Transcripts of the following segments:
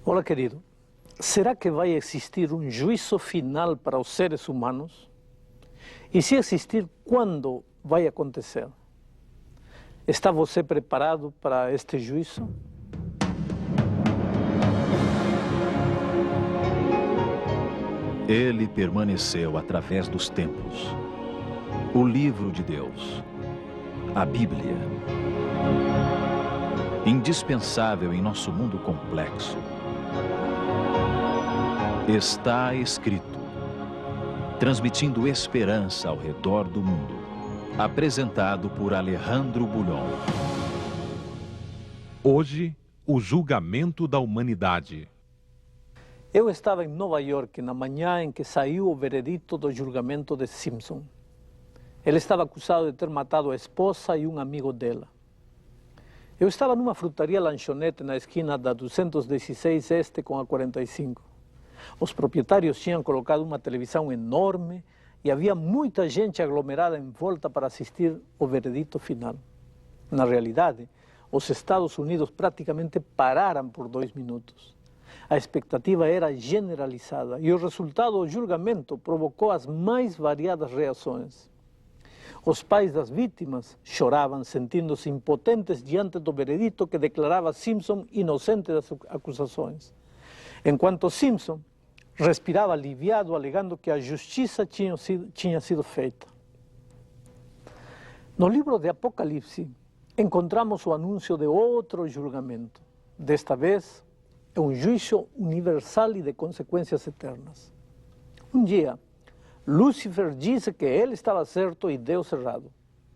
Olá, querido. Será que vai existir um juízo final para os seres humanos? E se existir, quando vai acontecer? Está você preparado para este juízo? Ele permaneceu através dos tempos. O livro de Deus, a Bíblia. Indispensável em nosso mundo complexo. Está escrito, transmitindo esperança ao redor do mundo. Apresentado por Alejandro Bulhon. Hoje, o julgamento da humanidade. Eu estava em Nova York na manhã em que saiu o veredito do julgamento de Simpson. Ele estava acusado de ter matado a esposa e um amigo dela. Eu estava numa frutaria lanchonete na esquina da 216 Este com a 45. Os proprietários tinham colocado uma televisão enorme e havia muita gente aglomerada em volta para assistir o veredito final. Na realidade, os Estados Unidos praticamente pararam por 2 minutos. A expectativa era generalizada e o resultado do julgamento provocou as mais variadas reações. Os pais das vítimas choravam, sentindo-se impotentes diante do veredito que declarava Simpson inocente das acusações, enquanto Simpson respirava aliviado, alegando que a justiça tinha sido feita. No livro de Apocalipse, encontramos o anúncio de outro julgamento. Desta vez, é um juízo universal e de consequências eternas. Um dia, Lúcifer disse que ele estava certo e Deus errado.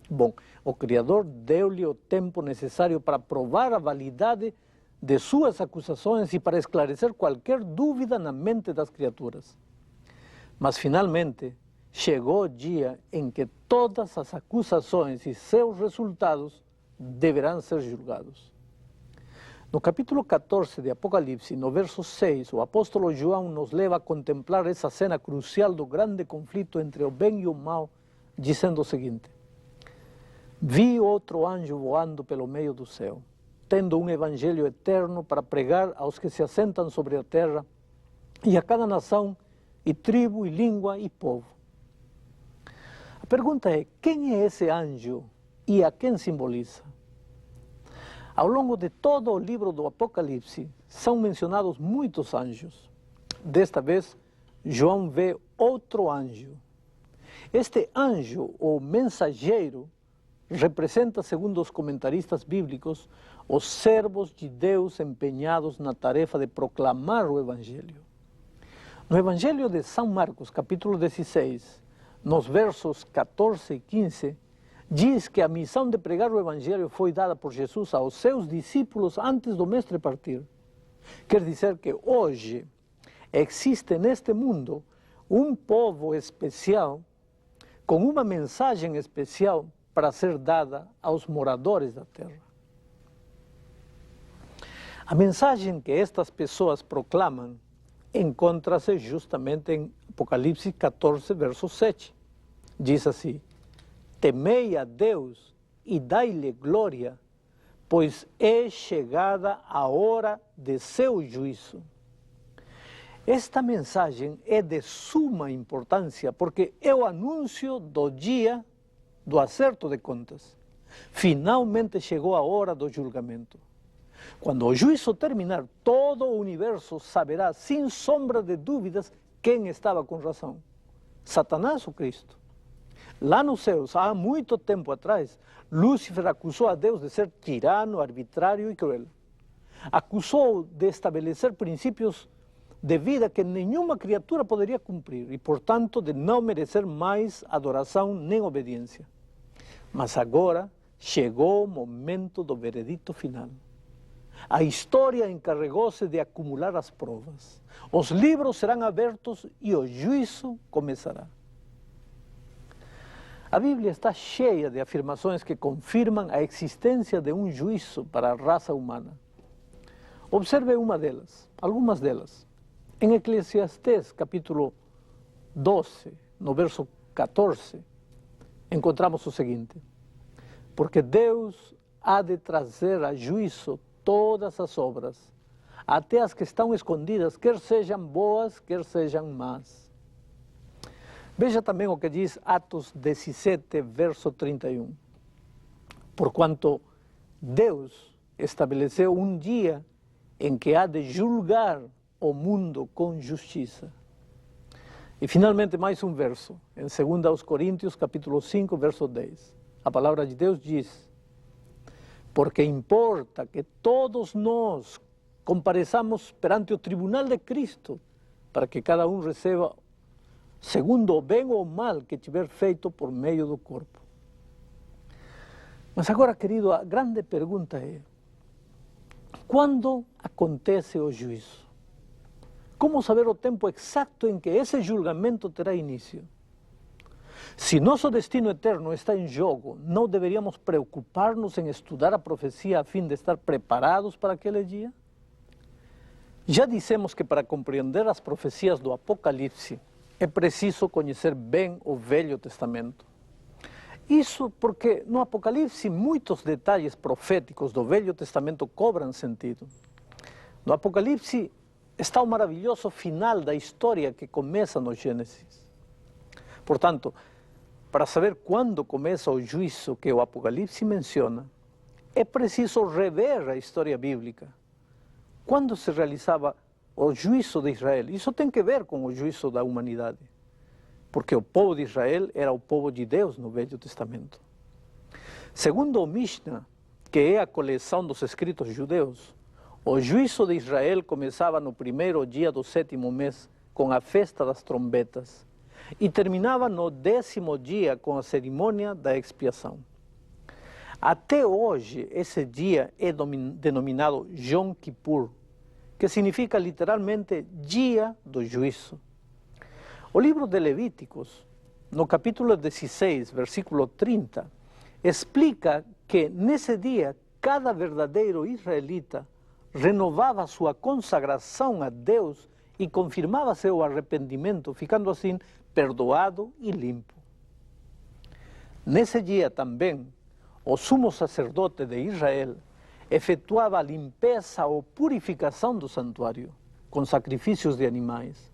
Bom, o Criador deu-lhe o tempo necessário para provar a validade de suas acusações e para esclarecer qualquer dúvida na mente das criaturas. Mas, finalmente, chegou o dia em que todas as acusações e seus resultados deverão ser julgados. No capítulo 14 de Apocalipse, no verso 6, o apóstolo João nos leva a contemplar essa cena crucial do grande conflito entre o bem e o mal, dizendo o seguinte: Vi outro anjo voando pelo meio do céu, tendo um evangelho eterno para pregar aos que se assentam sobre a terra e a cada nação, e tribo, e língua, e povo. A pergunta é, quem é esse anjo e a quem simboliza? Ao longo de todo o livro do Apocalipse, são mencionados muitos anjos. Desta vez, João vê outro anjo. Este anjo, ou mensageiro, representa, segundo os comentaristas bíblicos, os servos de Deus empenhados na tarefa de proclamar o Evangelho. No Evangelho de São Marcos, capítulo 16, nos versos 14 e 15, diz que a missão de pregar o Evangelho foi dada por Jesus aos seus discípulos antes do Mestre partir. Quer dizer que hoje existe neste mundo um povo especial com uma mensagem especial para ser dada aos moradores da terra. A mensagem que estas pessoas proclamam encontra-se justamente em Apocalipse 14, verso 7. Diz assim: Temei a Deus e dai-lhe glória, pois é chegada a hora de seu juízo. Esta mensagem é de suma importância porque é o anúncio do dia do acerto de contas. Finalmente chegou a hora do julgamento. Quando o juízo terminar, todo o universo saberá, sem sombra de dúvidas, quem estava com razão: Satanás ou Cristo. Lá nos céus, há muito tempo atrás, Lúcifer acusou a Deus de ser tirano, arbitrário e cruel. Acusou de estabelecer princípios de vida que nenhuma criatura poderia cumprir e, portanto, de não merecer mais adoração nem obediência. Mas agora chegou o momento do veredito final. A história encarregou-se de acumular as provas. Os livros serão abertos e o juízo começará. A Bíblia está cheia de afirmações que confirmam a existência de um juízo para a raça humana. Observe uma delas, algumas delas. Em Eclesiastés, capítulo 12, no verso 14, encontramos o seguinte: Porque Deus há de trazer a juízo todas as obras, até as que estão escondidas, quer sejam boas, quer sejam más. Veja também o que diz Atos 17, verso 31. Porquanto Deus estabeleceu um dia em que há de julgar o mundo com justiça. E finalmente mais um verso, em 2 Coríntios, capítulo 5, verso 10. A palavra de Deus diz: porque importa que todos nós compareçamos perante o tribunal de Cristo, para que cada um receba segundo o bem ou o mal que tiver feito por meio do corpo. Mas agora, querido, a grande pergunta é: quando acontece o juízo? Como saber o tempo exato em que esse julgamento terá início? Se nosso destino eterno está em jogo, não deveríamos preocupar-nos em estudar a profecia a fim de estar preparados para aquele dia? Já dissemos que para compreender as profecias do Apocalipse é preciso conhecer bem o Velho Testamento. Isso porque no Apocalipse muitos detalhes proféticos do Velho Testamento cobram sentido. No Apocalipse está o maravilhoso final da história que começa no Gênesis. Portanto, para saber quando começa o juízo que o Apocalipse menciona, é preciso rever a história bíblica. Quando se realizava o juízo de Israel? Isso tem que ver com o juízo da humanidade, porque o povo de Israel era o povo de Deus no Velho Testamento. Segundo o Mishnah, que é a coleção dos escritos judeus, o juízo de Israel começava no primeiro dia do 7º mês, com a festa das trombetas, e terminava no 10º dia com a cerimônia da expiação. Até hoje, esse dia é denominado Yom Kippur, que significa literalmente dia do juízo. O livro de Levíticos, no capítulo 16, versículo 30, explica que nesse dia cada verdadeiro israelita renovava sua consagração a Deus e confirmava seu arrependimento, ficando assim perdoado e limpo. Nesse dia também, o sumo sacerdote de Israel efetuava a limpeza ou purificação do santuário, com sacrifícios de animais.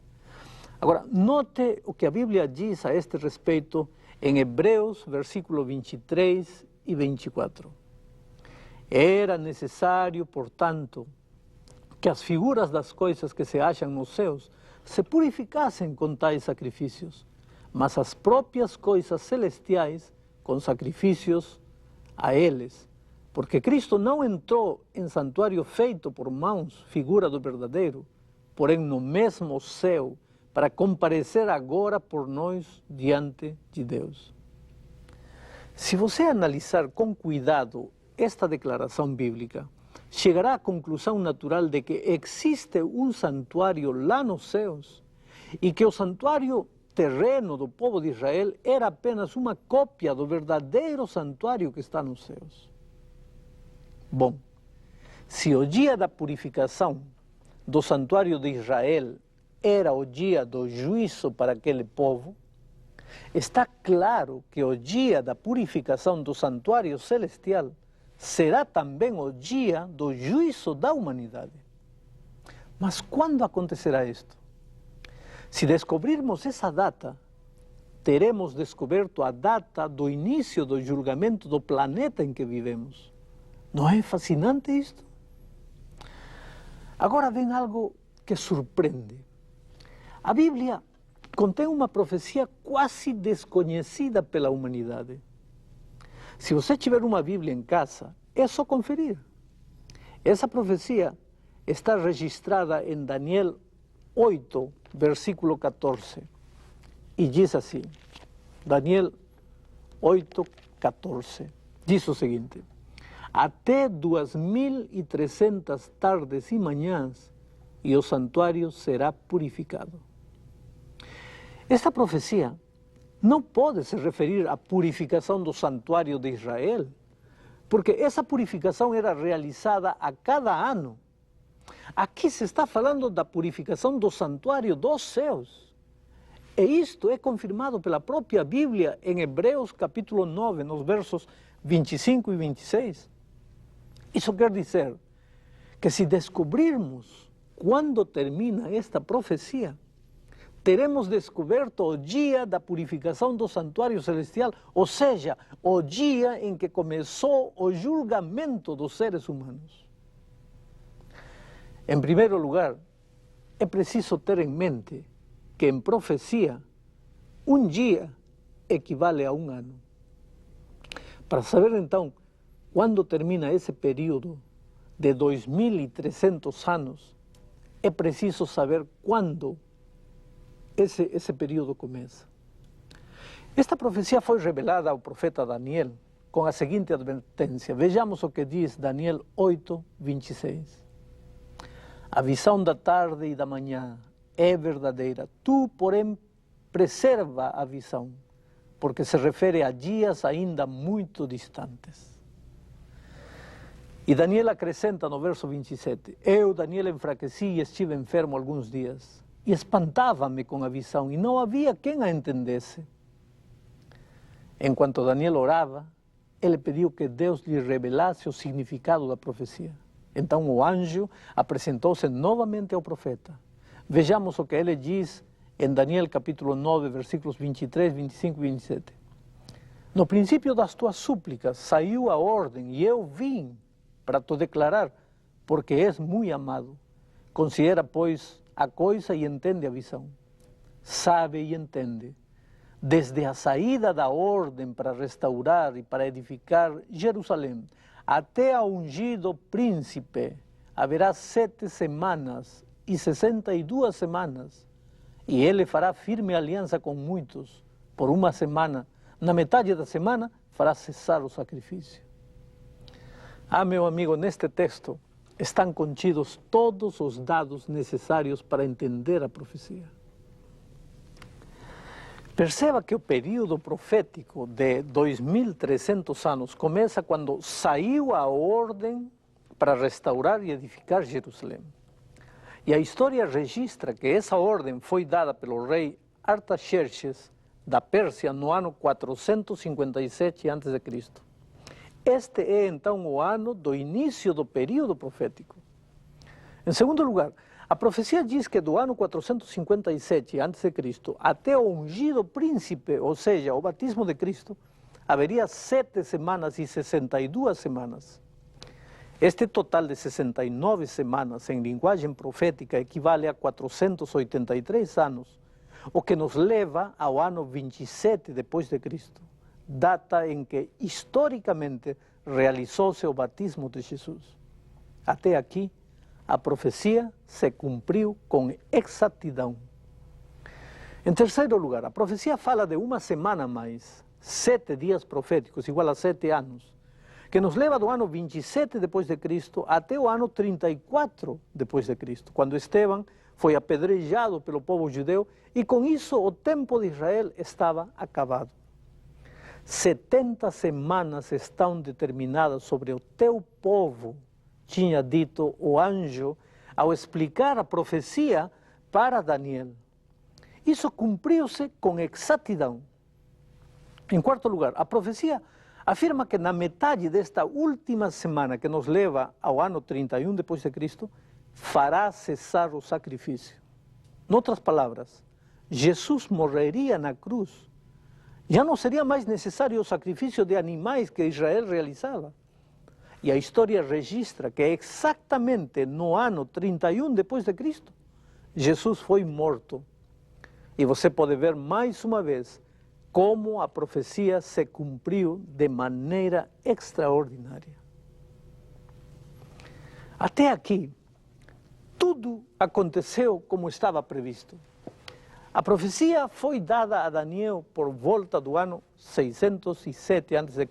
Agora, note o que a Bíblia diz a este respeito em Hebreus, versículo 23 e 24. Era necessário, portanto, que as figuras das coisas que se acham nos céus se purificassem com tais sacrifícios, mas as próprias coisas celestiais com sacrifícios a eles, porque Cristo não entrou em santuário feito por mãos, figura do verdadeiro, porém no mesmo céu, para comparecer agora por nós diante de Deus. Se você analisar com cuidado esta declaração bíblica, chegará à conclusão natural de que existe um santuário lá nos céus e que o santuário terreno do povo de Israel era apenas uma cópia do verdadeiro santuário que está nos céus. Bom, se o dia da purificação do santuário de Israel era o dia do juízo para aquele povo, está claro que o dia da purificação do santuário celestial será também o dia do juízo da humanidade. Mas quando acontecerá isto? Se descobrirmos essa data, teremos descoberto a data do início do julgamento do planeta em que vivemos. Não é fascinante isto? Agora vem algo que surpreende. A Bíblia contém uma profecia quase desconhecida pela humanidade. Se você tiver uma Bíblia em casa, é só conferir. Essa profecia está registrada em Daniel 8, versículo 14. E diz assim, Daniel 8, 14, diz o seguinte: até 2300 tardes e manhãs, e o santuário será purificado. Esta profecia não pode se referir à purificação do santuário de Israel, porque essa purificação era realizada a cada ano. Aqui se está falando da purificação do santuário dos céus. E isto é confirmado pela própria Bíblia em Hebreus capítulo 9, nos versos 25 e 26. Isso quer dizer que se descobrirmos quando termina esta profecia, teremos descoberto o dia da purificação do santuário celestial, ou seja, o dia em que começou o julgamento dos seres humanos. Em primeiro lugar, é preciso ter em mente que em profecia, um dia equivale a um ano. Para saber então quando termina esse período de 2.300 anos, é preciso saber quando esse período começa. Esta profecia foi revelada ao profeta Daniel com a seguinte advertência. Vejamos o que diz Daniel 8, 26. A visão da tarde e da manhã é verdadeira. Tu, porém, preserva a visão, porque se refere a dias ainda muito distantes. E Daniel acrescenta no verso 27, eu, Daniel, enfraqueci e estive enfermo alguns dias, e espantava-me com a visão, e não havia quem a entendesse. Enquanto Daniel orava, ele pediu que Deus lhe revelasse o significado da profecia. Então o anjo apresentou-se novamente ao profeta. Vejamos o que ele diz em Daniel capítulo 9, versículos 23, 25 e 27. No princípio das tuas súplicas saiu a ordem, e eu vim para te declarar, porque és muito amado. Considera, pois, a coisa e entende a visão. Sabe e entende. Desde a saída da ordem para restaurar e para edificar Jerusalém, até a ungido príncipe, haverá 7 semanas e 62 semanas, e ele fará firme aliança com muitos. Por uma semana, na metade da semana, fará cessar o sacrifício. Ah, meu amigo, neste texto estão contidos todos os dados necessários para entender a profecia. Perceba que o período profético de 2.300 anos começa quando saiu a ordem para restaurar e edificar Jerusalém. E a história registra que essa ordem foi dada pelo rei Artaxerxes da Pérsia no ano 457 a.C. Este é então o ano do início do período profético. Em segundo lugar, a profecia diz que do ano 457 a.C. até o ungido príncipe, ou seja, o batismo de Cristo, haveria 7 semanas e 62 semanas. Este total de 69 semanas em linguagem profética equivale a 483 anos, o que nos leva ao ano 27 depois de Cristo, data em que historicamente realizou-se o batismo de Jesus. Até aqui, a profecia se cumpriu com exatidão. Em terceiro lugar, a profecia fala de uma semana a mais, 7 dias proféticos, igual a 7 anos, que nos leva do ano 27 depois de Cristo até o ano 34 depois de Cristo, quando Estevão foi apedrejado pelo povo judeu e com isso o tempo de Israel estava acabado. 70 semanas estão determinadas sobre o teu povo, tinha dito o anjo ao explicar a profecia para Daniel. Isso cumpriu-se com exatidão. Em quarto lugar, a profecia afirma que na metade desta última semana que nos leva ao ano 31 depois de Cristo, fará cessar o sacrifício. Em outras palavras, Jesus morreria na cruz. Já não seria mais necessário o sacrifício de animais que Israel realizava. E a história registra que exatamente no ano 31 depois de Cristo, Jesus foi morto. E você pode ver mais uma vez como a profecia se cumpriu de maneira extraordinária. Até aqui, tudo aconteceu como estava previsto. A profecia foi dada a Daniel por volta do ano 607 a.C.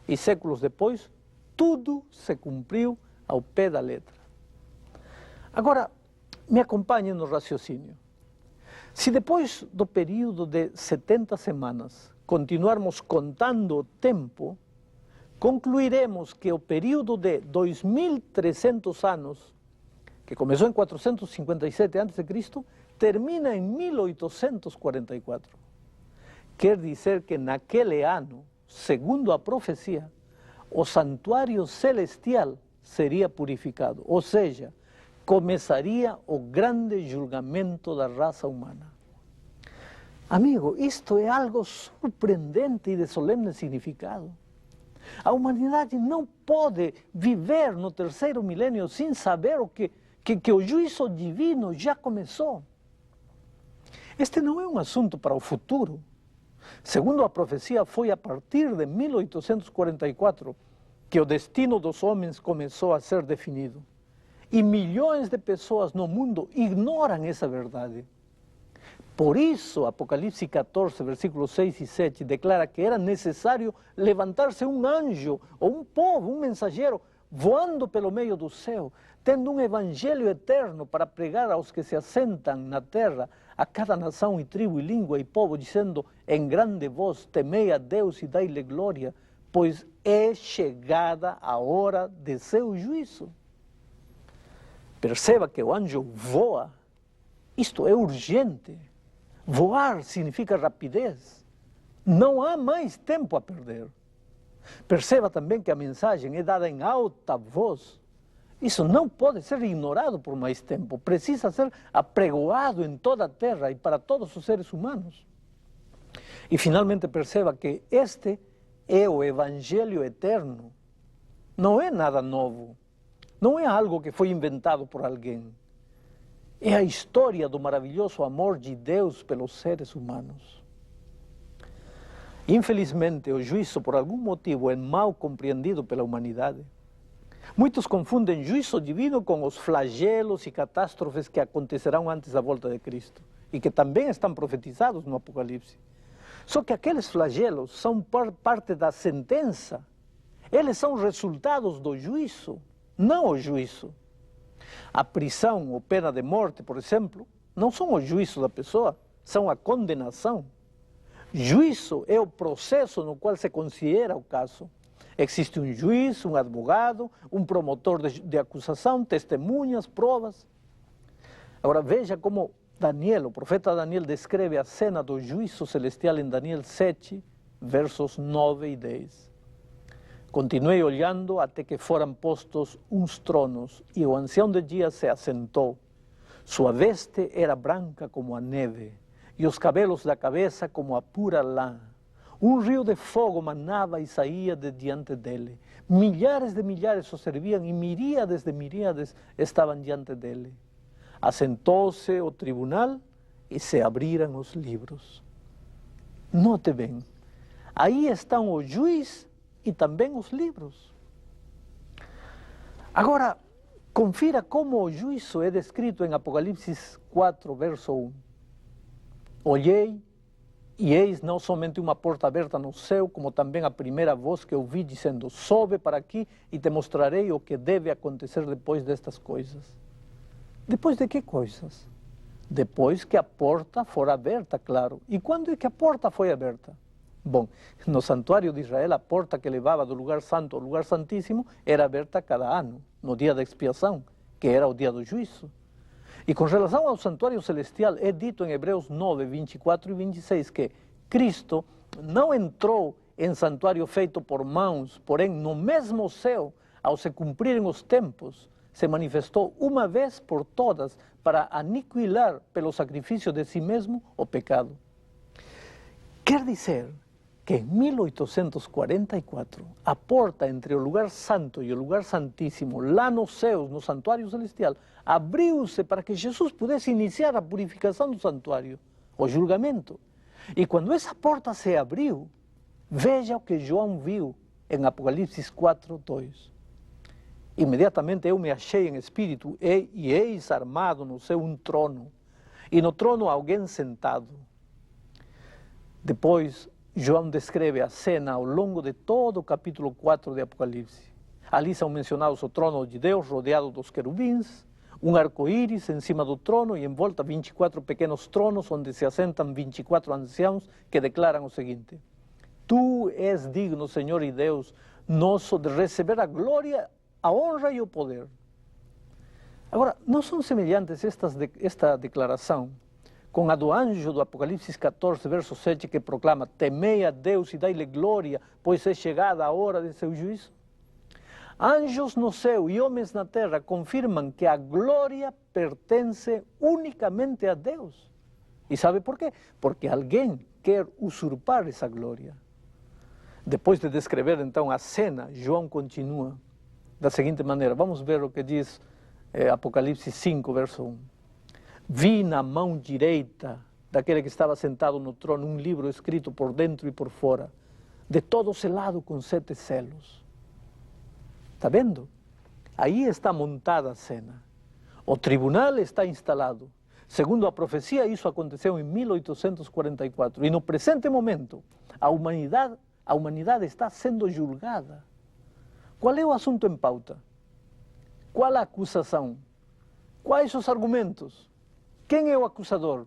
E séculos depois, tudo se cumpriu ao pé da letra. Agora, me acompanhe no raciocínio. Se depois do período de 70 semanas continuarmos contando o tempo, concluiremos que o período de 2.300 anos, que começou em 457 a.C., termina em 1844. Quer dizer que naquele ano, segundo a profecia, o santuário celestial seria purificado, ou seja, começaria o grande julgamento da raça humana. Amigo, isto é algo surpreendente e de solene significado. A humanidade não pode viver no terceiro milênio sem saber que o juízo divino já começou. Este não é um assunto para o futuro. Segundo a profecia, foi a partir de 1844 que o destino dos homens começou a ser definido. E milhões de pessoas no mundo ignoram essa verdade. Por isso, Apocalipse 14, versículos 6 e 7, declara que era necessário levantar-se um anjo, ou um povo, um mensageiro, voando pelo meio do céu, tendo um evangelho eterno para pregar aos que se assentam na terra, a cada nação e tribo e língua e povo, dizendo em grande voz, temei a Deus e dai-lhe glória, pois é chegada a hora de seu juízo. Perceba que o anjo voa. Isto é urgente. Voar significa rapidez. Não há mais tempo a perder. Perceba também que a mensagem é dada em alta voz. Isso não pode ser ignorado por mais tempo. Precisa ser apregoado em toda a terra e para todos os seres humanos. E finalmente perceba que este é o Evangelho eterno. Não é nada novo. Não é algo que foi inventado por alguém. É a história do maravilhoso amor de Deus pelos seres humanos. Infelizmente, o juízo, por algum motivo, é mal compreendido pela humanidade. Muitos confundem juízo divino com os flagelos e catástrofes que acontecerão antes da volta de Cristo e que também estão profetizados no Apocalipse. Só que aqueles flagelos são parte da sentença. Eles são resultados do juízo, não o juízo. A prisão ou pena de morte, por exemplo, não são o juízo da pessoa, são a condenação. Juízo é o processo no qual se considera o caso. Existe um juiz, um advogado, um promotor de acusação, testemunhas, provas. Agora veja como Daniel, o profeta Daniel, descreve a cena do juízo celestial em Daniel 7, versos 9 e 10. Continuei olhando até que foram postos uns tronos, e o ancião de dias se assentou. Sua veste era branca como a neve, e os cabelos da cabeça como a pura lã. Um rio de fogo manava e saía de diante dele. Milhares de milhares o serviam e miríades de miríades estavam diante dele. Assentou-se o tribunal e se abriram os livros. Note bem, aí estão o juiz e também os livros. Agora, confira como o juízo é descrito em Apocalipse 4, verso 1. Olhei, e eis não somente uma porta aberta no céu, como também a primeira voz que ouvi dizendo, sobe para aqui e te mostrarei o que deve acontecer depois destas coisas. Depois de que coisas? Depois que a porta for aberta, claro. E quando é que a porta foi aberta? Bom, no santuário de Israel, a porta que levava do lugar santo ao lugar santíssimo era aberta cada ano, no dia da expiação, que era o dia do juízo. E com relação ao santuário celestial, é dito em Hebreus 9, 24 e 26 que Cristo não entrou em santuário feito por mãos, porém no mesmo céu, ao se cumprirem os tempos, se manifestou uma vez por todas para aniquilar pelo sacrifício de si mesmo o pecado. Quer dizer que em 1844, a porta entre o lugar santo e o lugar santíssimo, lá nos céus, no santuário celestial, abriu-se para que Jesus pudesse iniciar a purificação do santuário, o julgamento. E quando essa porta se abriu, veja o que João viu em Apocalipse 4, 2. Imediatamente eu me achei em espírito e eis armado no céu um trono, e no trono alguém sentado. Depois, João descreve a cena ao longo de todo o capítulo 4 de Apocalipse. Ali são mencionados o trono de Deus rodeado dos querubins, um arco-íris em cima do trono e em volta 24 pequenos tronos onde se assentam 24 anciãos que declaram o seguinte: Tu és digno, Senhor e Deus nosso, de receber a glória, a honra e o poder. Agora, não são semelhantes esta declaração com a do anjo do Apocalipse 14, verso 7, que proclama, temei a Deus e dai-lhe glória, pois é chegada a hora de seu juízo? Anjos no céu e homens na terra confirmam que a glória pertence unicamente a Deus. E sabe por quê? Porque alguém quer usurpar essa glória. Depois de descrever então a cena, João continua da seguinte maneira. Vamos ver o que diz Apocalipse 5, verso 1. Vi na mão direita daquele que estava sentado no trono um livro escrito por dentro e por fora, de todo selado com 7 selos. Está vendo? Aí está montada a cena. O tribunal está instalado. Segundo a profecia, isso aconteceu em 1844. E no presente momento, a humanidade está sendo julgada. Qual é o assunto em pauta? Qual a acusação? Quais os argumentos? Quem é o acusador?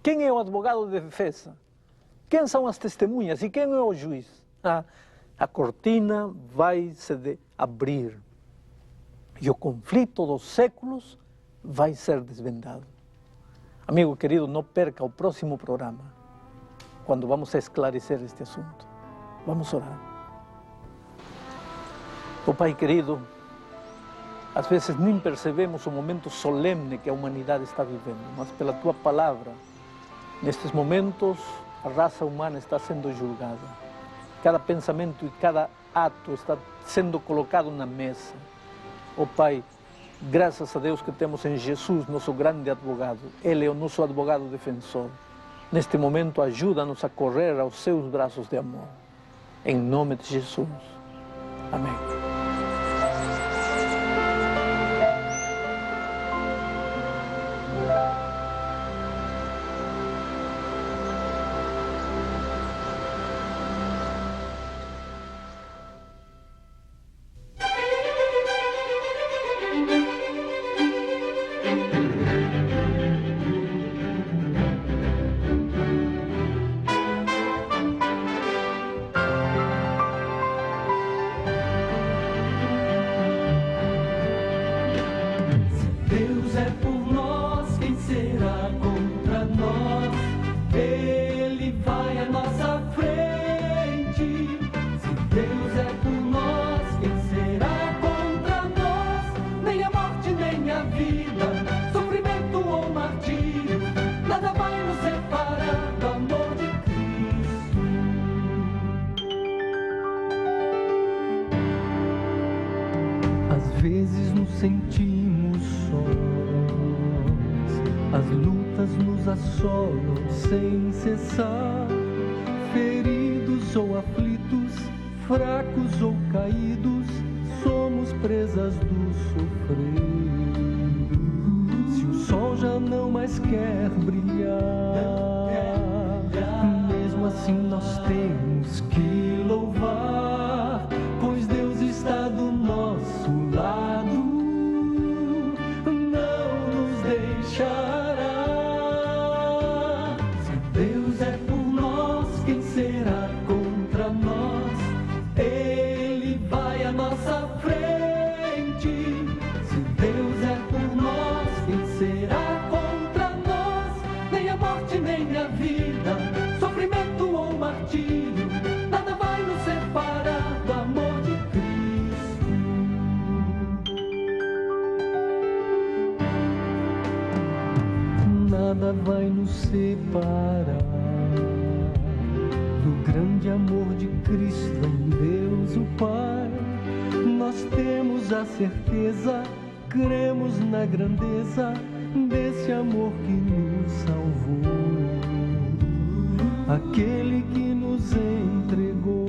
Quem é o advogado de defesa? Quem são as testemunhas e quem é o juiz? A cortina vai se abrir e o conflito dos séculos vai ser desvendado. Amigo querido, não perca o próximo programa, quando vamos esclarecer este assunto. Vamos orar. Oh Pai querido, às vezes nem percebemos o momento solene que a humanidade está vivendo, mas pela Tua palavra, nestes momentos, a raça humana está sendo julgada. Cada pensamento e cada ato está sendo colocado na mesa. Oh Pai, graças a Deus que temos em Jesus, nosso grande advogado. Ele é o nosso advogado defensor. Neste momento, ajuda-nos a correr aos seus braços de amor. Em nome de Jesus. Amém. Sentimos sós, as lutas nos assolam sem cessar, feridos ou aflitos, fracos ou caídos, somos presas do sofrer. Se o sol já não mais quer brilhar, mesmo assim nós temos que louvar, pois Deus está do nosso lado. Se Deus é por nós, quem será contra nós? Ele vai à nossa frente. Se Deus é por nós, quem será contra nós? Nem a morte, nem a vida, sofrimento ou martírio, nada vai nos separar do amor de Cristo. Nada vai nos separar do grande amor de Cristo em Deus o Pai. Nós temos a certeza, cremos na grandeza desse amor que nos salvou. Aquele que nos entregou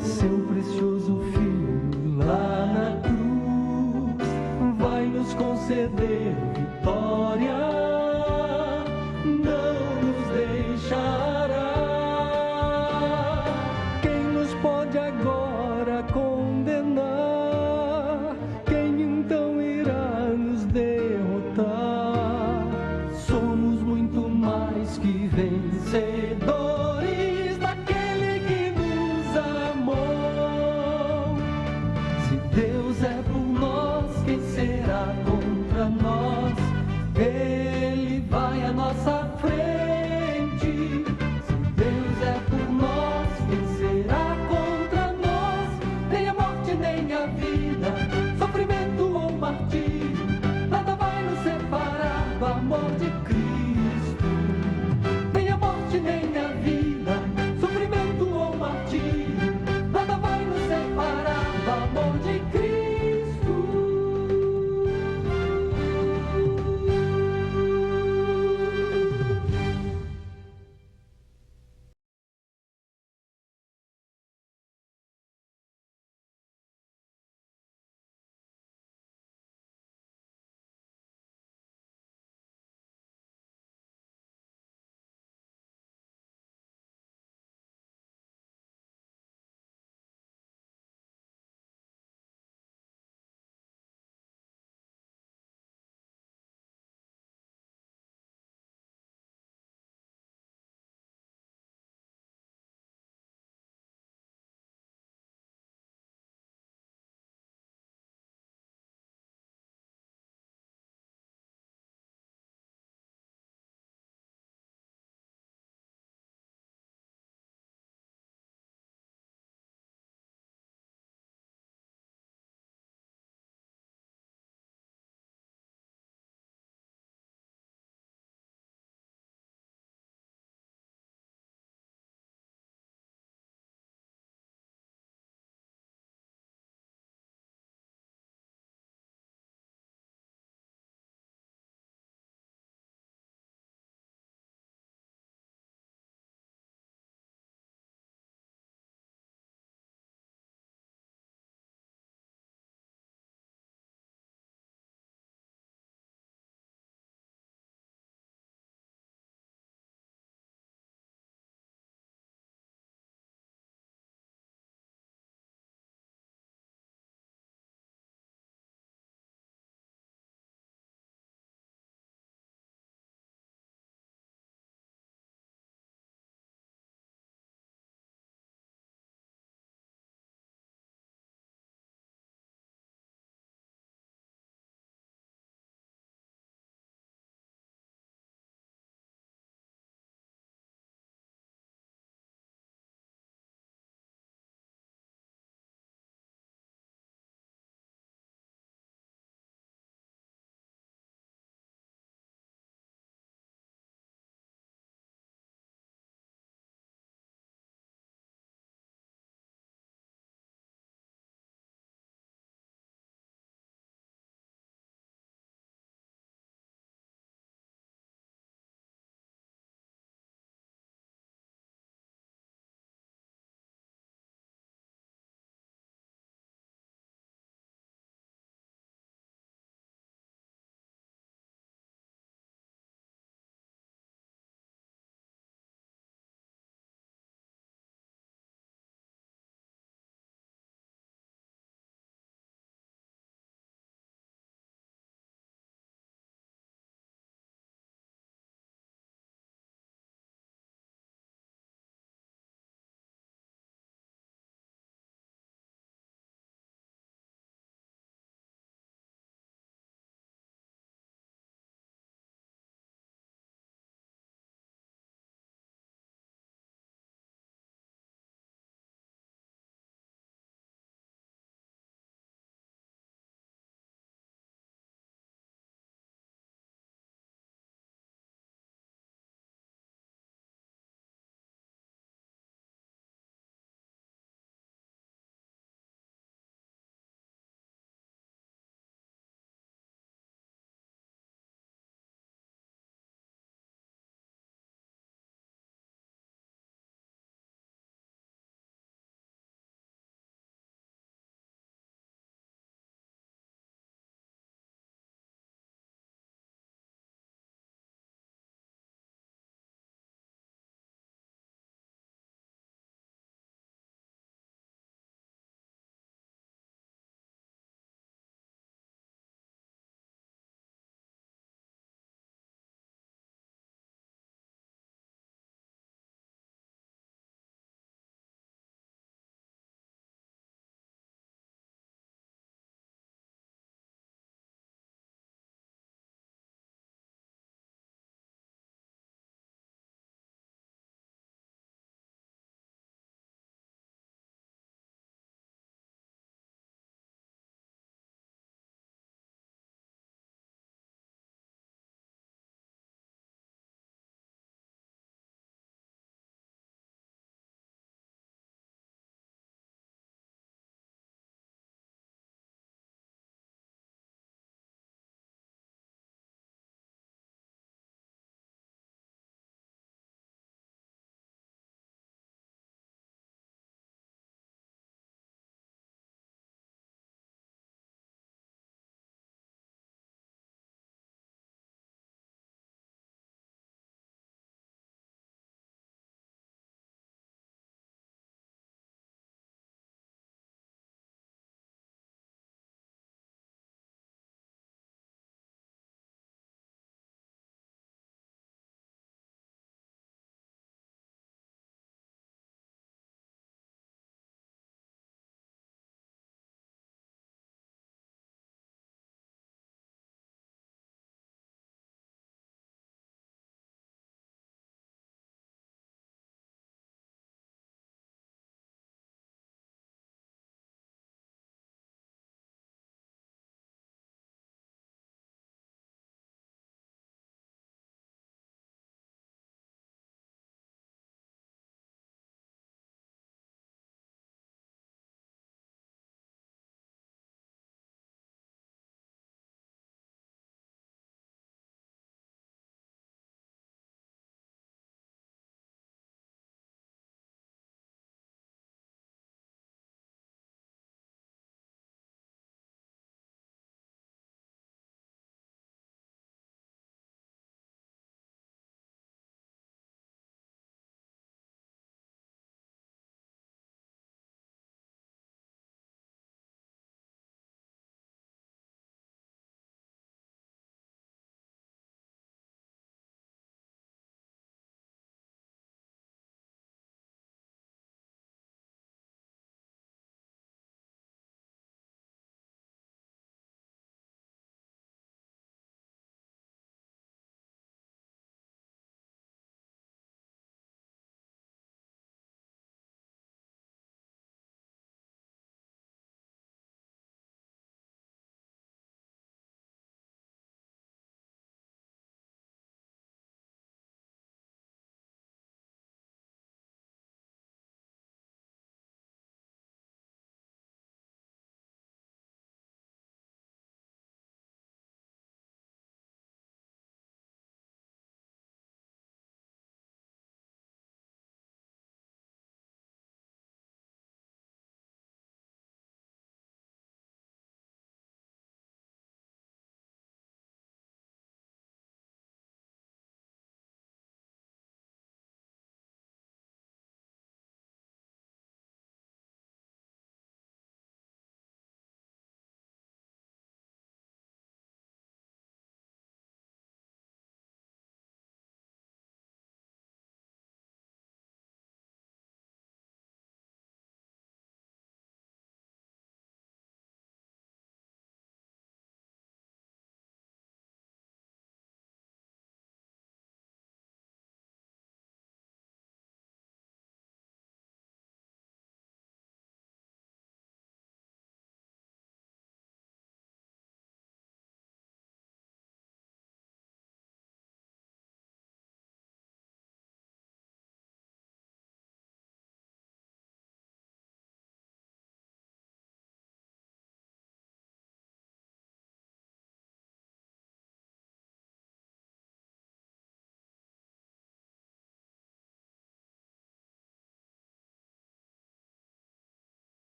seu precioso Filho lá na cruz, vai nos conceder vitória.